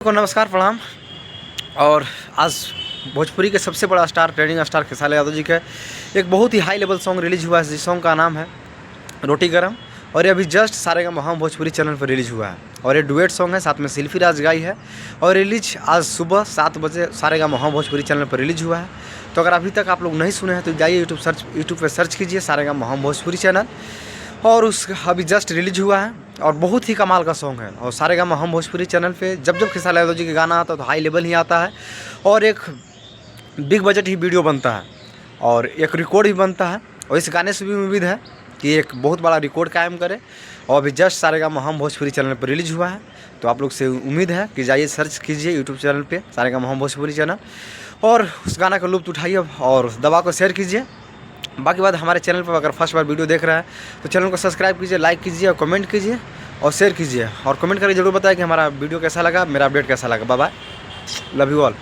को नमस्कार प्रणाम। और आज भोजपुरी के सबसे बड़ा star trending star Khesari Yadav ji का एक बहुत ही हाई लेवल सॉन्ग रिलीज हुआ है। जिस सॉन्ग का नाम है रोटी गरम, और ये अभी जस्ट सारेगामा हम भोजपुरी चैनल पर रिलीज हुआ है। और ये डुएट सॉन्ग है, साथ में शिल्पी राज गाई है, और रिलीज आज सुबह 7 बजे सारेगामा हम भोजपुरी चैनल पर रिलीज हुआ है। तो अगर अभी तक आप लोग नहीं सुने हैं तो जाइए यूट्यूब पर सर्च कीजिए सारेगामा हम भोजपुरी चैनल, और उस अभी जस्ट रिलीज हुआ है और बहुत ही कमाल का सॉन्ग है। और सारेगामा हम भोजपुरी चैनल पे जब खेसारी यादव जी का गाना आता है तो हाई लेवल ही आता है, और एक बिग बजट ही वीडियो बनता है और एक रिकॉर्ड भी बनता है। और इस गाने से भी उम्मीद है कि एक बहुत बड़ा रिकॉर्ड कायम करे। और अभी जस्ट सारेगामा हम भोजपुरी चैनल पर रिलीज हुआ है, तो आप लोग से उम्मीद है कि जाइए सर्च कीजिए यूट्यूब चैनल पे सारेगामा हम भोजपुरी चैनल, और उस गाना का लुत्फ़ उठाइए और दबा को शेयर कीजिए। बाकी बात, हमारे चैनल पर अगर फर्स्ट बार वीडियो देख रहा है तो चैनल को सब्सक्राइब कीजिए, लाइक कीजिए और कमेंट कीजिए और शेयर कीजिए, और कमेंट करके जरूर बताएं कि हमारा वीडियो कैसा लगा, मेरा अपडेट कैसा लगा। Bye bye, love you all.